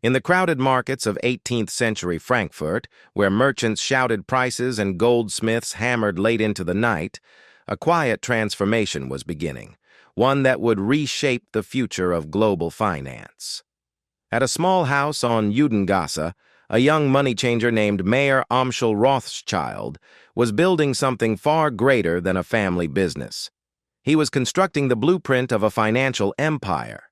In the crowded markets of 18th-century Frankfurt, where merchants shouted prices and goldsmiths hammered late into the night, a quiet transformation was beginning, one that would reshape the future of global finance. At a small house on Judengasse, a young money changer named Mayer Amschel Rothschild was building something far greater than a family business. He was constructing the blueprint of a financial empire.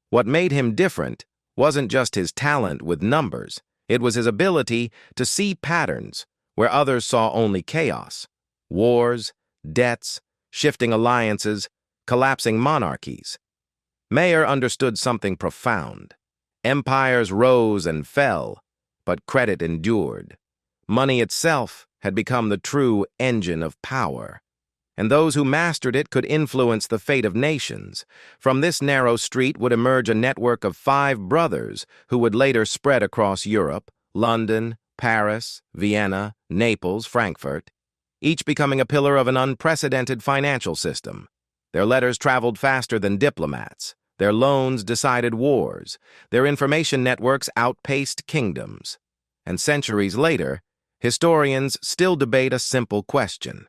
What made him different wasn't just his talent with numbers, it was his ability to see patterns where others saw only chaos. Wars, debts, shifting alliances, collapsing monarchies. Mayer understood something profound. Empires rose and fell, but credit endured. Money itself had become the true engine of power, and those who mastered it could influence the fate of nations. From this narrow street would emerge a network of 5 brothers who would later spread across Europe, London, Paris, Vienna, Naples, Frankfurt, each becoming a pillar of an unprecedented financial system. Their letters traveled faster than diplomats. Their loans decided wars. Their information networks outpaced kingdoms. And centuries later, historians still debate a simple question.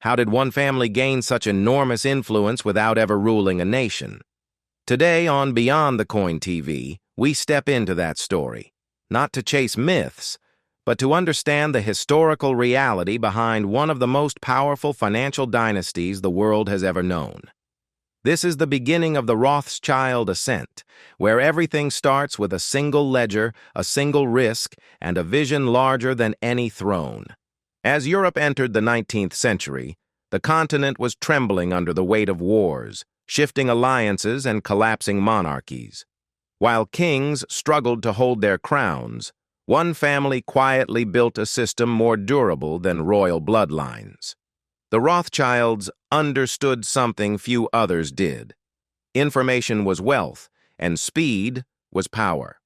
How did one family gain such enormous influence without ever ruling a nation? Today on Beyond the Coin TV, we step into that story, not to chase myths, but to understand the historical reality behind one of the most powerful financial dynasties the world has ever known. This is the beginning of the Rothschild ascent, where everything starts with a single ledger, a single risk, and a vision larger than any throne. As Europe entered the 19th century, the continent was trembling under the weight of wars, shifting alliances, and collapsing monarchies. While kings struggled to hold their crowns, one family quietly built a system more durable than royal bloodlines. The Rothschilds understood something few others did. Information was wealth, and speed was power.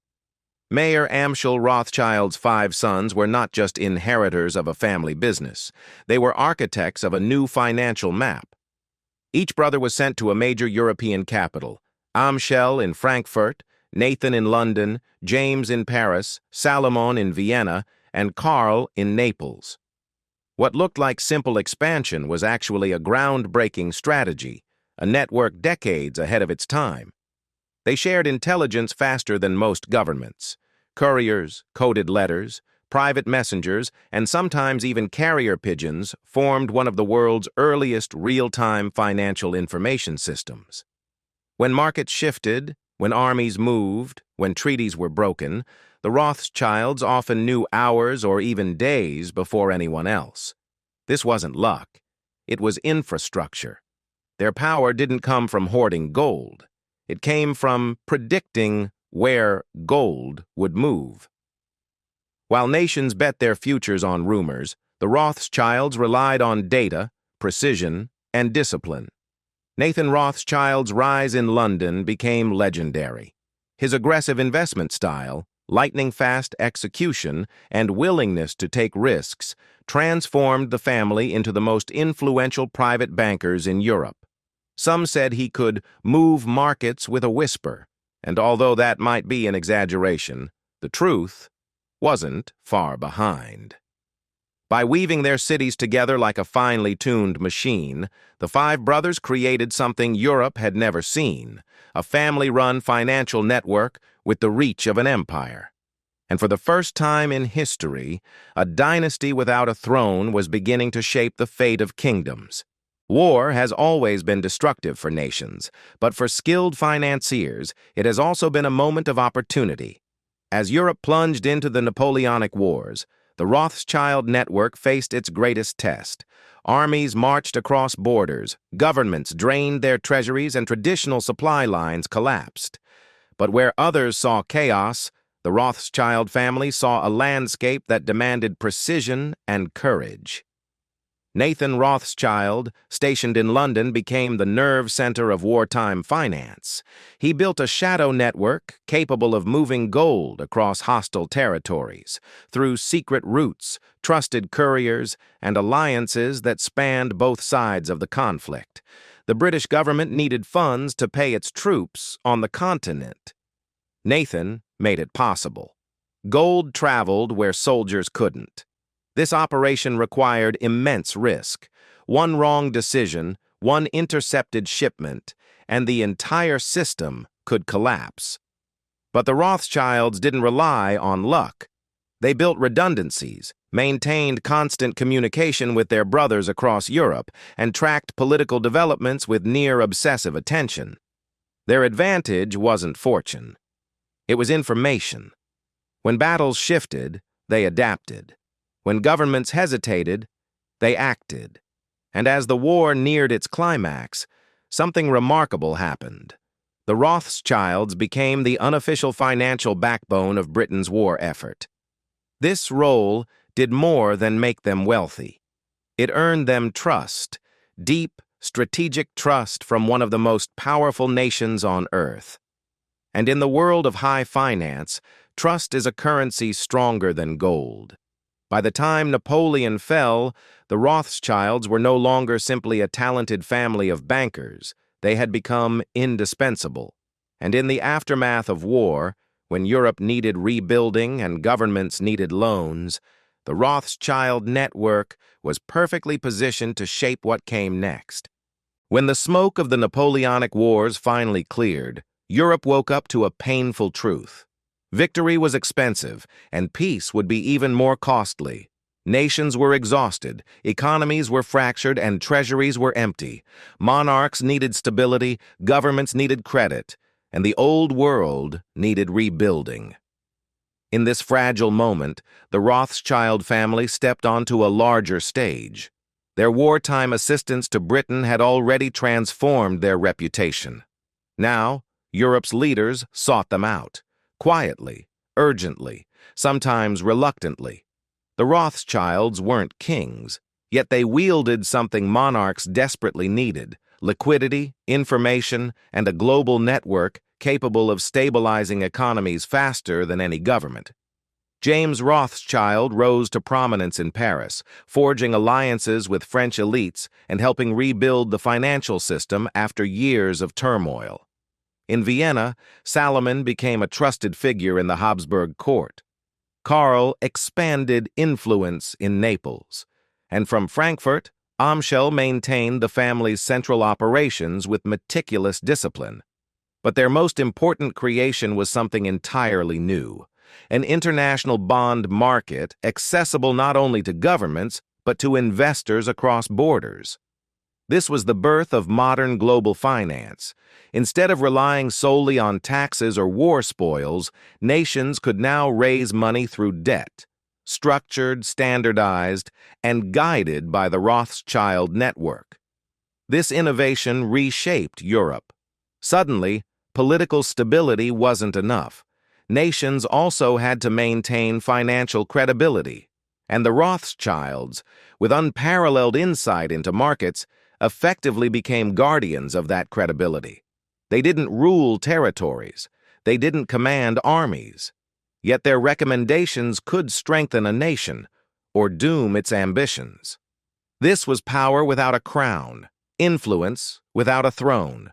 Mayer Amschel Rothschild's 5 sons were not just inheritors of a family business. They were architects of a new financial map. Each brother was sent to a major European capital: Amschel in Frankfurt, Nathan in London, James in Paris, Salomon in Vienna, and Karl in Naples. What looked like simple expansion was actually a groundbreaking strategy, a network decades ahead of its time. They shared intelligence faster than most governments. Couriers, coded letters, private messengers, and sometimes even carrier pigeons formed one of the world's earliest real-time financial information systems. When markets shifted, when armies moved, when treaties were broken, the Rothschilds often knew hours or even days before anyone else. This wasn't luck. It was infrastructure. Their power didn't come from hoarding gold. It came from predicting where gold would move. While nations bet their futures on rumors, the Rothschilds relied on data, precision, and discipline. Nathan Rothschild's rise in London became legendary. His aggressive investment style, lightning-fast execution, and willingness to take risks transformed the family into the most influential private bankers in Europe. Some said he could move markets with a whisper, and although that might be an exaggeration, the truth wasn't far behind. By weaving their cities together like a finely tuned machine, the 5 brothers created something Europe had never seen: a family-run financial network with the reach of an empire. And for the first time in history, a dynasty without a throne was beginning to shape the fate of kingdoms. War has always been destructive for nations, but for skilled financiers, it has also been a moment of opportunity. As Europe plunged into the Napoleonic Wars, the Rothschild network faced its greatest test. Armies marched across borders, governments drained their treasuries, and traditional supply lines collapsed. But where others saw chaos, the Rothschild family saw a landscape that demanded precision and courage. Nathan Rothschild, stationed in London, became the nerve center of wartime finance. He built a shadow network capable of moving gold across hostile territories through secret routes, trusted couriers, and alliances that spanned both sides of the conflict. The British government needed funds to pay its troops on the continent. Nathan made it possible. Gold traveled where soldiers couldn't. This operation required immense risk. One wrong decision, one intercepted shipment, and the entire system could collapse. But the Rothschilds didn't rely on luck. They built redundancies, maintained constant communication with their brothers across Europe, and tracked political developments with near-obsessive attention. Their advantage wasn't fortune. It was information. When battles shifted, they adapted. When governments hesitated, they acted. And as the war neared its climax, something remarkable happened. The Rothschilds became the unofficial financial backbone of Britain's war effort. This role did more than make them wealthy. It earned them trust, deep, strategic trust from one of the most powerful nations on earth. And in the world of high finance, trust is a currency stronger than gold. By the time Napoleon fell, the Rothschilds were no longer simply a talented family of bankers. They had become indispensable. And in the aftermath of war, when Europe needed rebuilding and governments needed loans, the Rothschild network was perfectly positioned to shape what came next. When the smoke of the Napoleonic Wars finally cleared, Europe woke up to a painful truth. Victory was expensive, and peace would be even more costly. Nations were exhausted, economies were fractured, and treasuries were empty. Monarchs needed stability, governments needed credit, and the old world needed rebuilding. In this fragile moment, the Rothschild family stepped onto a larger stage. Their wartime assistance to Britain had already transformed their reputation. Now, Europe's leaders sought them out, quietly, urgently, sometimes reluctantly. The Rothschilds weren't kings, yet they wielded something monarchs desperately needed: liquidity, information, and a global network capable of stabilizing economies faster than any government. James Rothschild rose to prominence in Paris, forging alliances with French elites and helping rebuild the financial system after years of turmoil. In Vienna, Salomon became a trusted figure in the Habsburg court. Karl expanded influence in Naples, and from Frankfurt, Amschel maintained the family's central operations with meticulous discipline. But their most important creation was something entirely new: an international bond market accessible not only to governments, but to investors across borders. This was the birth of modern global finance. Instead of relying solely on taxes or war spoils, nations could now raise money through debt, structured, standardized, and guided by the Rothschild network. This innovation reshaped Europe. Suddenly, political stability wasn't enough. Nations also had to maintain financial credibility, and the Rothschilds, with unparalleled insight into markets, effectively became guardians of that credibility. They didn't rule territories. They didn't command armies. Yet their recommendations could strengthen a nation or doom its ambitions. This was power without a crown, influence without a throne.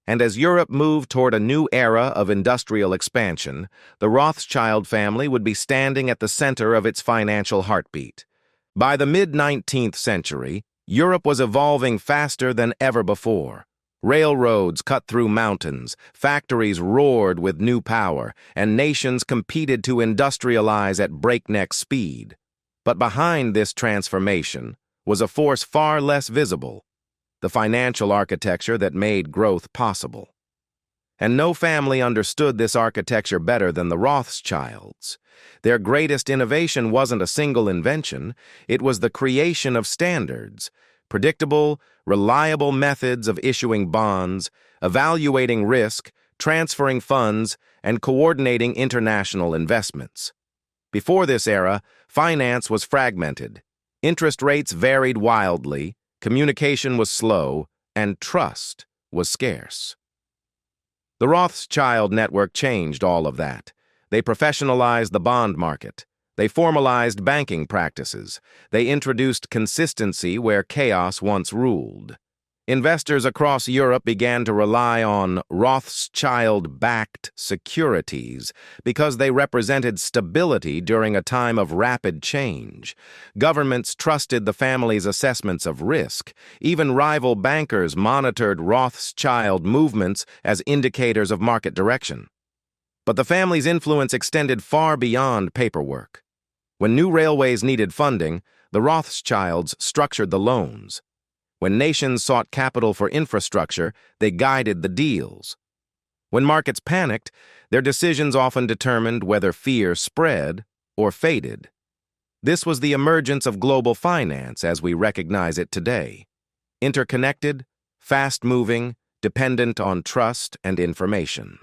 And as Europe moved toward a new era of industrial expansion, the Rothschild family would be standing at the center of its financial heartbeat. By the mid-19th century, Europe was evolving faster than ever before. Railroads cut through mountains, factories roared with new power, and nations competed to industrialize at breakneck speed. But behind this transformation was a force far less visible: the financial architecture that made growth possible. And no family understood this architecture better than the Rothschilds. Their greatest innovation wasn't a single invention, it was the creation of standards, predictable, reliable methods of issuing bonds, evaluating risk, transferring funds, and coordinating international investments. Before this era, finance was fragmented. Interest rates varied wildly, communication was slow, and trust was scarce. The Rothschild network changed all of that. They professionalized the bond market. They formalized banking practices. They introduced consistency where chaos once ruled. Investors across Europe began to rely on Rothschild-backed securities because they represented stability during a time of rapid change. Governments trusted the family's assessments of risk. Even rival bankers monitored Rothschild movements as indicators of market direction. But the family's influence extended far beyond paperwork. When new railways needed funding, the Rothschilds structured the loans. When nations sought capital for infrastructure, they guided the deals. When markets panicked, their decisions often determined whether fear spread or faded. This was the emergence of global finance as we recognize it today. Interconnected, fast-moving, dependent on trust and information.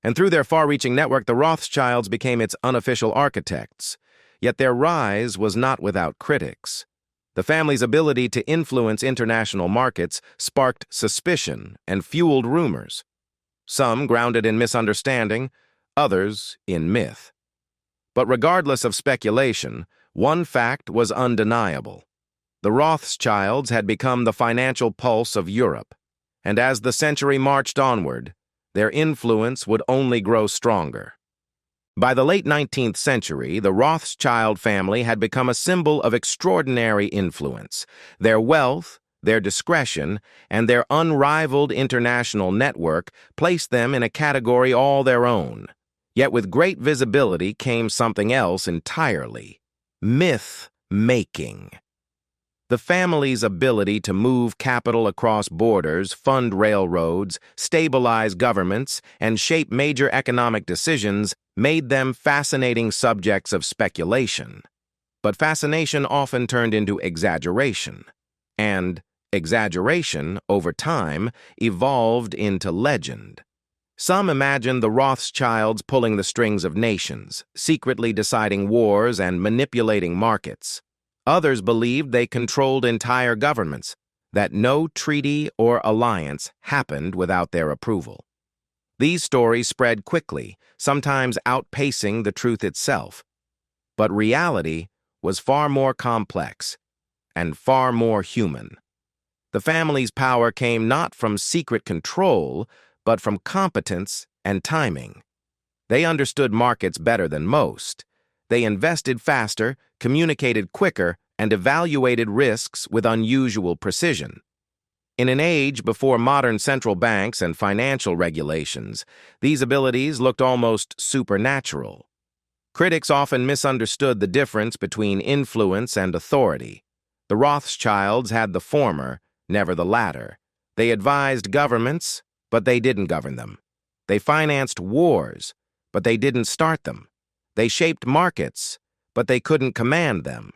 And through their far-reaching network, the Rothschilds became its unofficial architects. Yet their rise was not without critics. The family's ability to influence international markets sparked suspicion and fueled rumors. Some grounded in misunderstanding, others in myth. But regardless of speculation, one fact was undeniable. The Rothschilds had become the financial pulse of Europe, and as the century marched onward, their influence would only grow stronger. By the late 19th century, the Rothschild family had become a symbol of extraordinary influence. Their wealth, their discretion, and their unrivaled international network placed them in a category all their own. Yet with great visibility came something else entirely: myth-making. The family's ability to move capital across borders, fund railroads, stabilize governments, and shape major economic decisions made them fascinating subjects of speculation. But fascination often turned into exaggeration, and exaggeration, over time, evolved into legend. Some imagined the Rothschilds pulling the strings of nations, secretly deciding wars and manipulating markets. Others believed they controlled entire governments, that no treaty or alliance happened without their approval. These stories spread quickly, sometimes outpacing the truth itself. But reality was far more complex and far more human. The family's power came not from secret control, but from competence and timing. They understood markets better than most. They invested faster, communicated quicker, and evaluated risks with unusual precision. In an age before modern central banks and financial regulations, these abilities looked almost supernatural. Critics often misunderstood the difference between influence and authority. The Rothschilds had the former, never the latter. They advised governments, but they didn't govern them. They financed wars, but they didn't start them. They shaped markets, but they couldn't command them.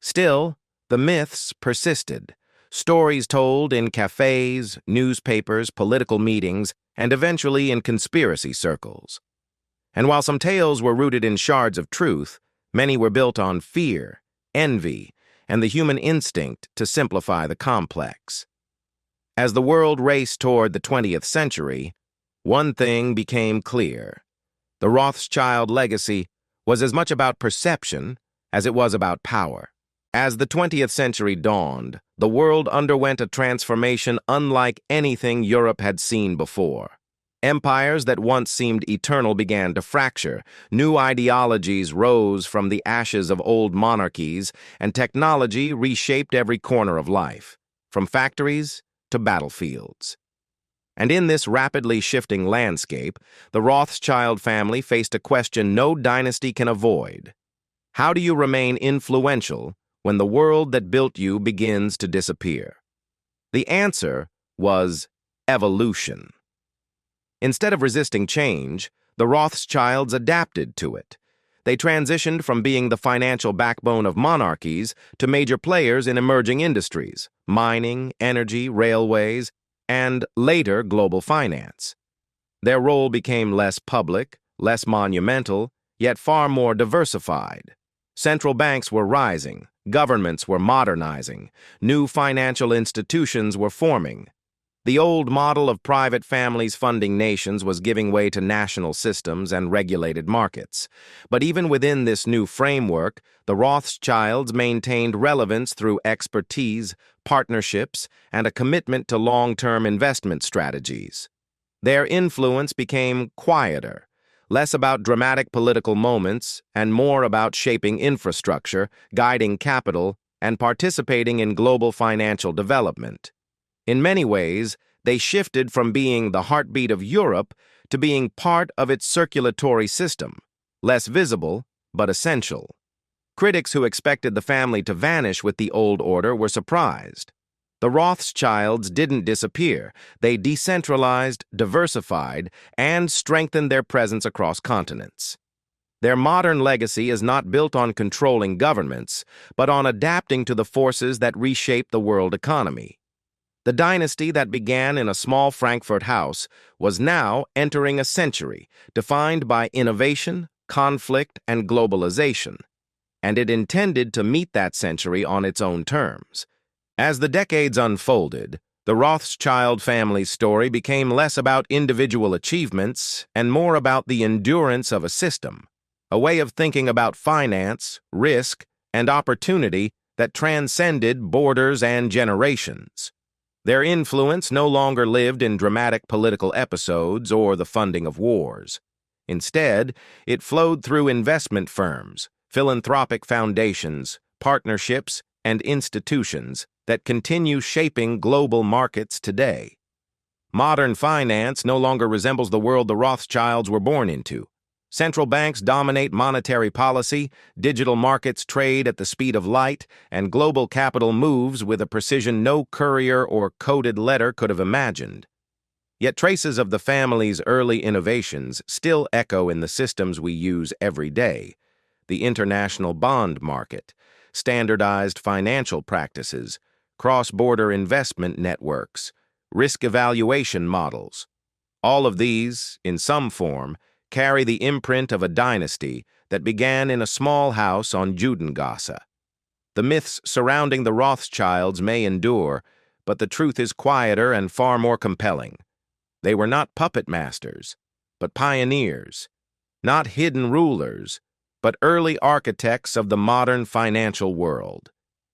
Still, the myths persisted. Stories told in cafes, newspapers, political meetings, and eventually in conspiracy circles. And while some tales were rooted in shards of truth, many were built on fear, envy, and the human instinct to simplify the complex. As the world raced toward the 20th century, one thing became clear. The Rothschild legacy was as much about perception as it was about power. As the 20th century dawned, the world underwent a transformation unlike anything Europe had seen before. Empires that once seemed eternal began to fracture. New ideologies rose from the ashes of old monarchies, and technology reshaped every corner of life, from factories to battlefields. And in this rapidly shifting landscape, the Rothschild family faced a question no dynasty can avoid. How do you remain influential when the world that built you begins to disappear? The answer was evolution. Instead of resisting change, the Rothschilds adapted to it. They transitioned from being the financial backbone of monarchies to major players in emerging industries, mining, energy, railways, and later global finance. Their role became less public, less monumental, yet far more diversified. Central banks were rising, governments were modernizing, new financial institutions were forming. The old model of private families funding nations was giving way to national systems and regulated markets. But even within this new framework, the Rothschilds maintained relevance through expertise, partnerships, and a commitment to long-term investment strategies. Their influence became quieter, less about dramatic political moments and more about shaping infrastructure, guiding capital, and participating in global financial development. In many ways, they shifted from being the heartbeat of Europe to being part of its circulatory system, less visible but essential. Critics who expected the family to vanish with the old order were surprised. The Rothschilds didn't disappear. They decentralized, diversified, and strengthened their presence across continents. Their modern legacy is not built on controlling governments, but on adapting to the forces that reshape the world economy. The dynasty that began in a small Frankfurt house was now entering a century defined by innovation, conflict, and globalization, and it intended to meet that century on its own terms. As the decades unfolded, the Rothschild family's story became less about individual achievements and more about the endurance of a system, a way of thinking about finance, risk, and opportunity that transcended borders and generations. Their influence no longer lived in dramatic political episodes or the funding of wars. Instead, it flowed through investment firms, philanthropic foundations, partnerships, and institutions that continue shaping global markets today. Modern finance no longer resembles the world the Rothschilds were born into. Central banks dominate monetary policy, digital markets trade at the speed of light, and global capital moves with a precision no courier or coded letter could have imagined. Yet traces of the family's early innovations still echo in the systems we use every day: the international bond market, standardized financial practices, cross-border investment networks, risk evaluation models. All of these, in some form, carry the imprint of a dynasty that began in a small house on Judengasse. The myths surrounding the Rothschilds may endure, but the truth is quieter and far more compelling. They were not puppet masters, but pioneers, not hidden rulers, but early architects of the modern financial world.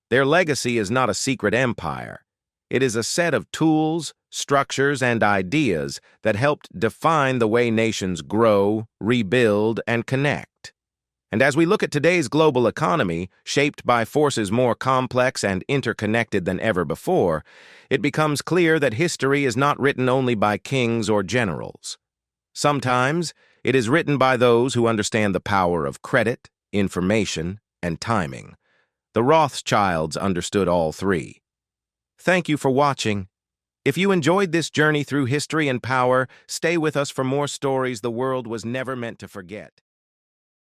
Their legacy is not a secret empire. It is a set of tools, structures, and ideas that helped define the way nations grow, rebuild, and connect. And as we look at today's global economy, shaped by forces more complex and interconnected than ever before, it becomes clear that history is not written only by kings or generals. Sometimes, it is written by those who understand the power of credit, information, and timing. The Rothschilds understood all three. Thank you for watching. If you enjoyed this journey through history and power, stay with us for more stories the world was never meant to forget.